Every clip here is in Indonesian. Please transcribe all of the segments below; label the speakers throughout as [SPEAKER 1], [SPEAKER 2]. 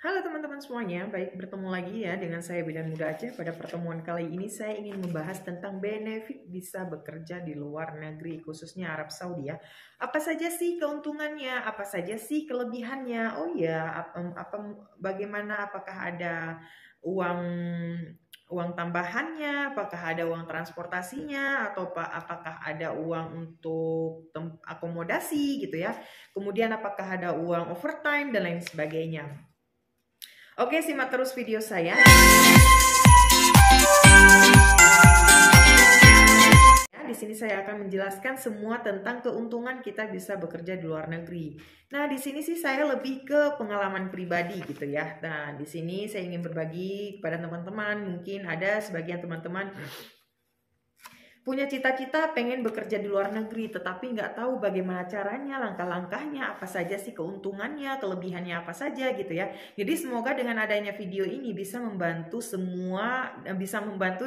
[SPEAKER 1] Halo teman-teman semuanya, baik bertemu lagi ya dengan saya Bidan Muda Aceh. Pada pertemuan kali ini saya ingin membahas tentang benefit bisa bekerja di luar negeri, khususnya Arab Saudi ya. Apa saja sih keuntungannya? Apa saja sih kelebihannya? Oh ya, bagaimana? Apakah ada uang uang tambahannya? Apakah ada uang transportasinya? Atau apakah ada uang untuk akomodasi gitu ya? Kemudian apakah ada uang overtime dan lain sebagainya? Oke, simak terus video saya. Di sini saya akan menjelaskan semua tentang keuntungan kita bisa bekerja di luar negeri. Nah, di sini sih saya lebih ke pengalaman pribadi gitu ya. Nah, di sini saya ingin berbagi kepada teman-teman. Mungkin ada sebagian teman-teman punya cita-cita pengen bekerja di luar negeri, tetapi nggak tahu bagaimana caranya, langkah-langkahnya, apa saja sih keuntungannya, kelebihannya apa saja gitu ya. Jadi semoga dengan adanya video ini bisa membantu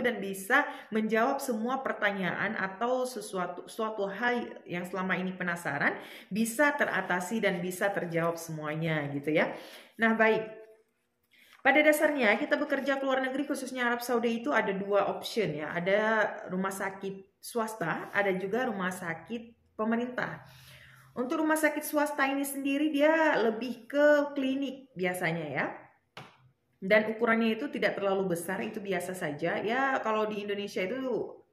[SPEAKER 1] dan bisa menjawab semua pertanyaan atau suatu hal yang selama ini penasaran, bisa teratasi dan bisa terjawab semuanya gitu ya. Nah, baik. Pada dasarnya kita bekerja ke luar negeri khususnya Arab Saudi itu ada dua option ya. Ada rumah sakit swasta, ada juga rumah sakit pemerintah. Untuk rumah sakit swasta ini sendiri dia lebih ke klinik biasanya ya. Dan ukurannya itu tidak terlalu besar, itu biasa saja. Ya kalau di Indonesia itu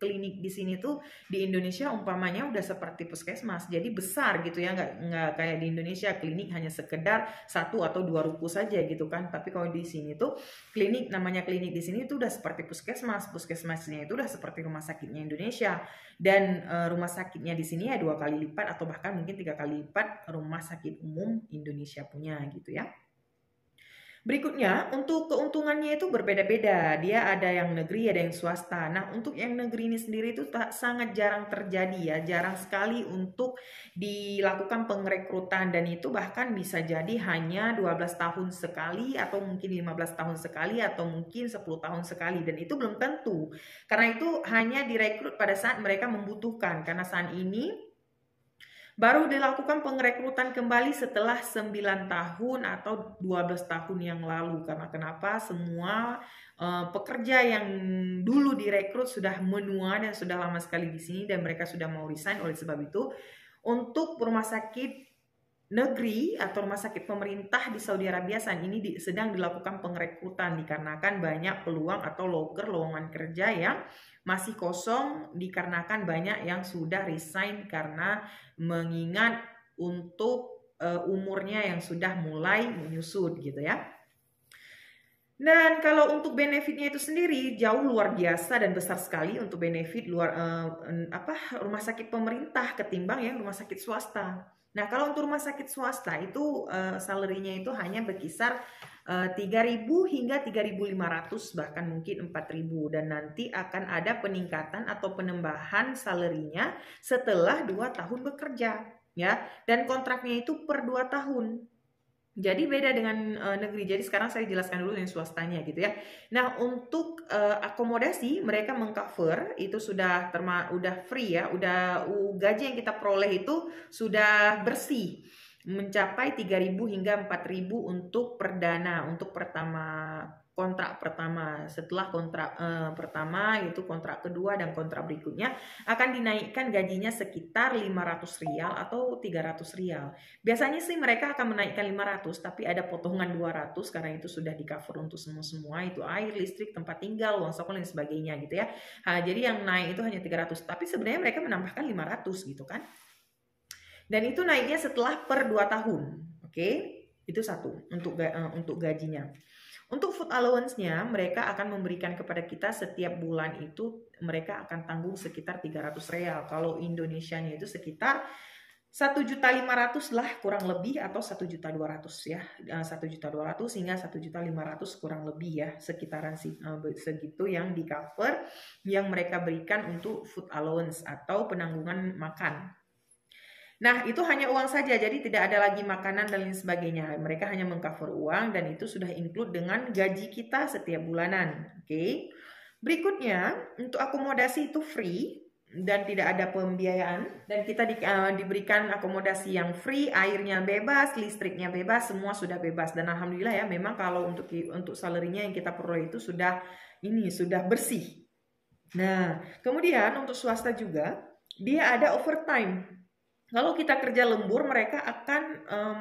[SPEAKER 1] klinik di sini tuh di Indonesia umpamanya udah seperti puskesmas, jadi besar gitu ya, nggak kayak di Indonesia klinik hanya sekedar satu atau dua ruko saja gitu kan. Tapi kalau di sini tuh klinik, namanya klinik di sini tuh udah seperti puskesmas, puskesmasnya itu udah seperti rumah sakitnya Indonesia. Dan rumah sakitnya di sini ya 2 kali lipat atau bahkan mungkin 3 kali lipat rumah sakit umum Indonesia punya gitu ya. Berikutnya, untuk keuntungannya itu berbeda-beda. Dia ada yang negeri, ada yang swasta. Nah, untuk yang negeri ini sendiri itu sangat jarang terjadi ya. Jarang sekali untuk dilakukan pengrekrutan. Dan itu bahkan bisa jadi hanya 12 tahun sekali atau mungkin 15 tahun sekali atau mungkin 10 tahun sekali. Dan itu belum tentu. Karena itu hanya direkrut pada saat mereka membutuhkan. Karena saat ini baru dilakukan pengrekrutan kembali setelah 9 tahun atau 12 tahun yang lalu. Karena kenapa? Semua pekerja yang dulu direkrut sudah menua dan sudah lama sekali di sini dan mereka sudah mau resign. Oleh sebab itu, untuk rumah sakit negeri atau rumah sakit pemerintah di Saudi Arabia saat ini sedang dilakukan pengrekrutan dikarenakan banyak peluang atau lowongan kerja yang masih kosong dikarenakan banyak yang sudah resign karena mengingat untuk umurnya yang sudah mulai menyusut gitu ya. Dan kalau untuk benefitnya itu sendiri jauh luar biasa dan besar sekali untuk benefit rumah sakit pemerintah ketimbang yang rumah sakit swasta. Nah, kalau untuk rumah sakit swasta itu salary-nya itu hanya berkisar 3.000 hingga 3.500 bahkan mungkin 4.000 dan nanti akan ada peningkatan atau penambahan salary-nya setelah 2 tahun bekerja ya. Dan kontraknya itu per 2 tahun. Jadi beda dengan negeri. Jadi sekarang saya jelaskan dulu yang swastanya gitu ya. Nah, untuk akomodasi mereka mengcover itu udah free ya, gaji yang kita peroleh itu sudah bersih. Mencapai 3.000 hingga 4.000 untuk perdana, untuk kontrak pertama. Setelah kontrak pertama itu kontrak kedua dan kontrak berikutnya akan dinaikkan gajinya sekitar 500 rial atau 300 rial. Biasanya sih mereka akan menaikkan 500 tapi ada potongan 200 karena itu sudah di cover untuk semua itu air, listrik, tempat tinggal, uang sekolah dan sebagainya gitu ya. Nah, jadi yang naik itu hanya 300 tapi sebenarnya mereka menambahkan 500 gitu kan. Dan itu naiknya setelah per 2 tahun. Oke? Itu satu untuk gajinya. Untuk food allowance-nya, mereka akan memberikan kepada kita setiap bulan itu mereka akan tanggung sekitar 300 real. Kalau Indonesianya itu sekitar 1.500.000 lah kurang lebih atau 1.200.000 ya. 1.200.000 hingga 1.500.000 kurang lebih ya. Sekitaran segitu yang di cover yang mereka berikan untuk food allowance atau penanggungan makan. Nah, itu hanya uang saja, jadi tidak ada lagi makanan dan lain sebagainya. Mereka hanya mengcover uang dan itu sudah include dengan gaji kita setiap bulanan. Oke. Berikutnya, untuk akomodasi itu free. dan tidak ada pembiayaan, dan kita diberikan akomodasi yang free, airnya bebas, listriknya bebas, semua sudah bebas. Dan alhamdulillah ya, memang kalau untuk salarinya yang kita peroleh itu sudah bersih. Nah, kemudian untuk swasta juga dia ada overtime. Kalau kita kerja lembur, mereka akan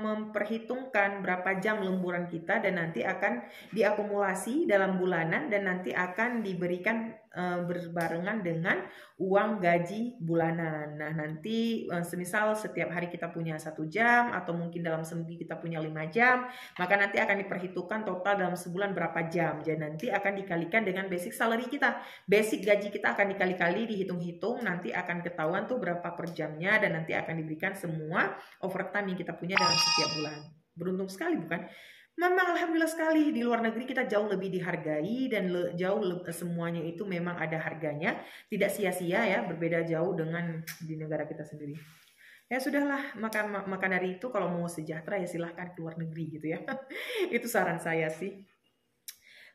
[SPEAKER 1] memperhitungkan berapa jam lemburan kita dan nanti akan diakumulasi dalam bulanan dan nanti akan diberikan berbarengan dengan uang gaji bulanan. Nah, nanti semisal setiap hari kita punya 1 jam atau mungkin dalam seminggu kita punya 5 jam, maka nanti akan diperhitungkan total dalam sebulan berapa jam. Jadi nanti akan dikalikan dengan basic salary kita. Basic gaji kita akan dikali-kali, dihitung-hitung, nanti akan ketahuan tuh berapa per jamnya dan nanti akan diberikan semua overtime yang kita punya dalam setiap bulan. Beruntung sekali bukan? Memang alhamdulillah sekali, di luar negeri kita jauh lebih dihargai dan semuanya itu memang ada harganya, tidak sia-sia ya, berbeda jauh dengan di negara kita sendiri. Ya sudahlah, maka dari itu kalau mau sejahtera ya silahkan ke luar negeri gitu ya. Itu saran saya sih.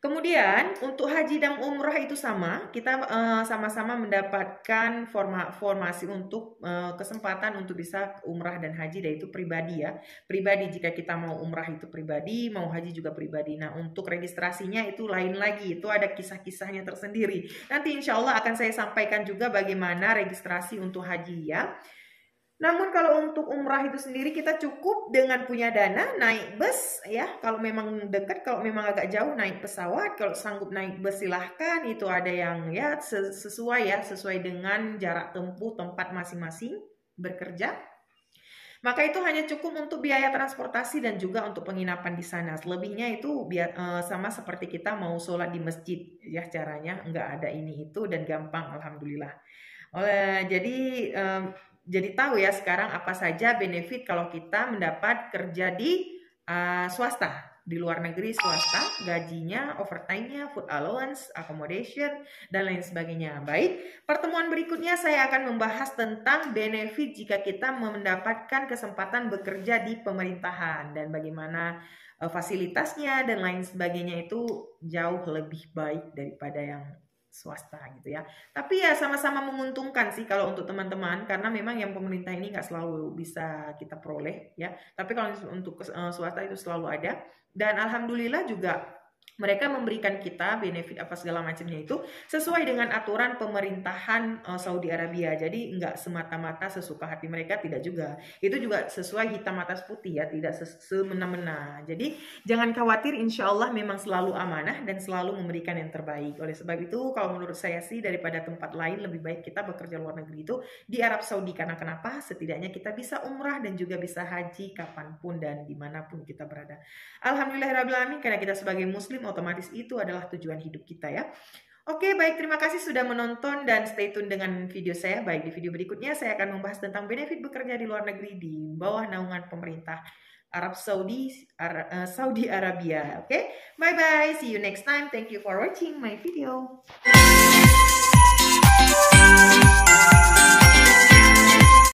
[SPEAKER 1] Kemudian untuk haji dan umrah itu sama, kita sama-sama mendapatkan formasi untuk kesempatan untuk bisa umrah dan haji, dan itu pribadi ya. Pribadi, jika kita mau umrah itu pribadi, mau haji juga pribadi. Nah untuk registrasinya itu lain lagi, itu ada kisah-kisahnya tersendiri. Nanti insya Allah akan saya sampaikan juga bagaimana registrasi untuk haji ya. Namun kalau untuk umrah itu sendiri kita cukup dengan punya dana naik bus ya. Kalau memang dekat, kalau memang agak jauh naik pesawat. Kalau sanggup naik bus silahkan. Itu ada yang ya sesuai dengan jarak tempuh tempat masing-masing bekerja. Maka itu hanya cukup untuk biaya transportasi dan juga untuk penginapan di sana. Selebihnya itu sama seperti kita mau sholat di masjid ya, caranya nggak ada ini itu dan gampang alhamdulillah. Jadi tahu ya sekarang apa saja benefit kalau kita mendapat kerja di swasta, di luar negeri swasta, gajinya, overtime-nya, food allowance, accommodation, dan lain sebagainya. Baik, pertemuan berikutnya saya akan membahas tentang benefit jika kita mendapatkan kesempatan bekerja di pemerintahan dan bagaimana fasilitasnya dan lain sebagainya itu jauh lebih baik daripada yang swasta gitu ya. Tapi ya sama-sama menguntungkan sih kalau untuk teman-teman, karena memang yang pemerintah ini nggak selalu bisa kita peroleh ya. Tapi kalau untuk swasta itu selalu ada, dan alhamdulillah juga mereka memberikan kita benefit apa segala macamnya itu sesuai dengan aturan pemerintahan Saudi Arabia. Jadi nggak semata-mata sesuka hati mereka, tidak juga. Itu juga sesuai hitam atas putih ya, tidak semena-mena. Jadi jangan khawatir, insya Allah memang selalu amanah dan selalu memberikan yang terbaik. Oleh sebab itu kalau menurut saya sih daripada tempat lain lebih baik kita bekerja luar negeri itu di Arab Saudi. Karena kenapa? Setidaknya kita bisa umrah dan juga bisa haji kapanpun dan dimanapun kita berada. Alhamdulillahirrahmanirrahim, karena kita sebagai muslim otomatis itu adalah tujuan hidup kita ya. Oke, baik, terima kasih sudah menonton dan stay tune dengan video saya. Baik, di video berikutnya saya akan membahas tentang benefit bekerja di luar negeri di bawah naungan pemerintah Arab Saudi Arabia. Oke, bye bye, see you next time. Thank you for watching my video.